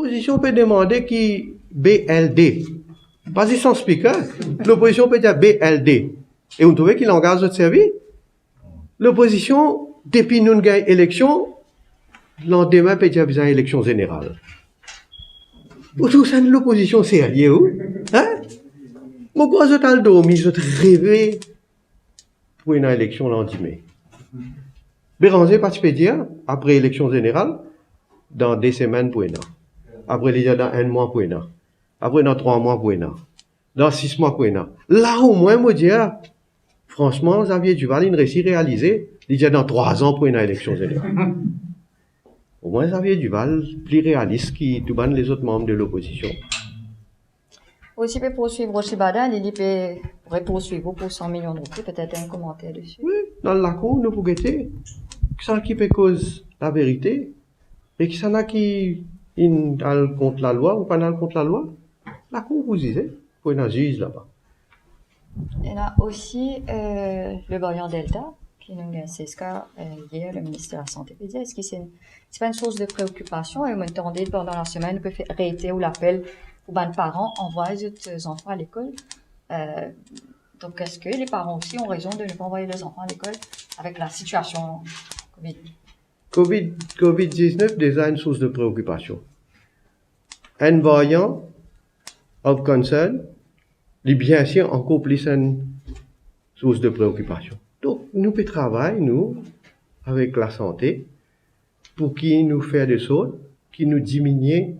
l'opposition peut demander qui BLD. Vas-y sans speaker. L'opposition peut dire BLD. Et vous trouvez qu'il engage notre service? L'opposition, depuis nous gagnons élection, l'an demain peut dire besoin élection générale. Vous trouvez ça l'opposition sérieux? Hein? Mon quoi, je t'ai dormi, je t'ai rêvé pour une élection l'an 10 mai. Béranger, pas tu peux dire, après élection générale, dans 2 semaines pour un an. Après, il y a dans 1 mois pour un an. Après, dans 3 mois pour un an. Dans 6 mois pour un an. Là, au moins, moi, dire, franchement, Xavier Duval, il réussit à réaliser, il y a dans 3 ans pour une élection générale. Au moins, Xavier Duval, plus réaliste que tous les autres membres de l'opposition. Aussi, peut poursuivre aussi Badal, il pourrait poursuivre pour 100 millions de roupies, peut-être un commentaire dessus. Oui, dans le lac, nous pouvons guetter. Ça qui peut cause la vérité. Et qui s'en a qui est contre la loi ou pas contre la loi. La cour vous disait, pour un juge là-bas. Et là aussi, le variant Delta, qui nous a c'est ce cas hier, le ministre de la Santé peut dire, est-ce que c'est pas une source de préoccupation? Et on m'entendait pendant la semaine, on peut faire réitérer ou l'appel pour les parents envoyer leurs enfants à l'école. Donc, est-ce que les parents aussi ont raison de ne pas envoyer leurs enfants à l'école avec la situation Covid? COVID-19 déjà une source de préoccupation. Un variant of concern, les bien sûr encore plus une source de préoccupation. Donc, nous pouvons travailler, nous, avec la santé, pour qu'ils nous fassent des choses qui nous diminuent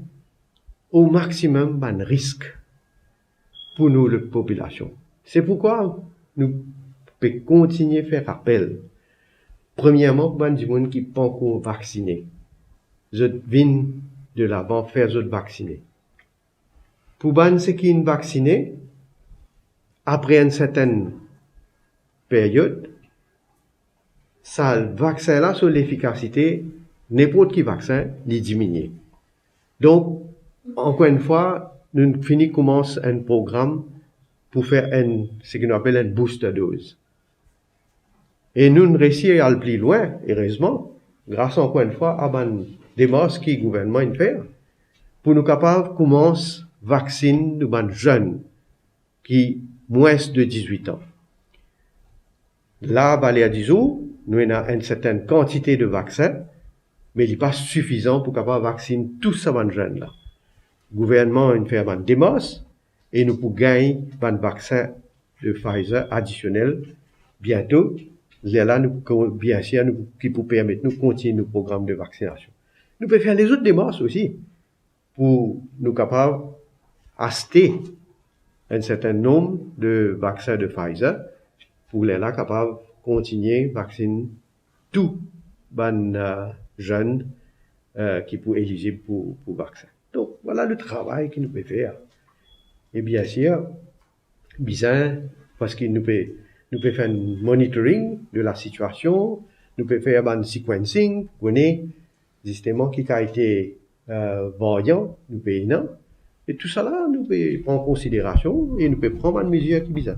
au maximum le risque pour nous, la population. C'est pourquoi nous pouvons continuer à faire appel. Premièrement, pour les gens qui ne sont pas encore vaccinés. Je viens de l'avant faire les vacciner. Pour les gens qui sont vaccinés, après une certaine période, ça, le vaccin là, sur l'efficacité, n'importe qui vaccin, il diminue. Donc, encore une fois, nous commençons un programme pour faire ce qu'on appelle une booster dose. Et nous réussissons à aller plus loin, heureusement, grâce encore une fois à une démarche que le gouvernement fait, pour nous capables de commencer à vacciner les jeunes qui ont moins de 18 ans. Là, il y a 10 jours, nous avons une certaine quantité de vaccins, mais il n'est pas suffisant pour capable vacciner tous ces jeunes-là. Le gouvernement a fait une démarche et nous pouvons gagner un vaccin de Pfizer additionnel bientôt. Là, bien sûr, qui peut permettre de continuer nos programmes de vaccination. Nous pouvons faire les autres démarches aussi pour nous capables d'acheter un certain nombre de vaccins de Pfizer pour les là capables de continuer à vacciner tous les jeunes qui sont éligibles pour vaccin. Donc, voilà le travail que nous pouvons faire. Et bien sûr, bizarre, parce que nous pouvons faire un monitoring de la situation, nous pouvons faire un sequencing, connaître justement qui a été variant, nous pouvons, et tout ça là, nous pouvons prendre en considération et nous pouvons prendre une mesure qui est bizarre.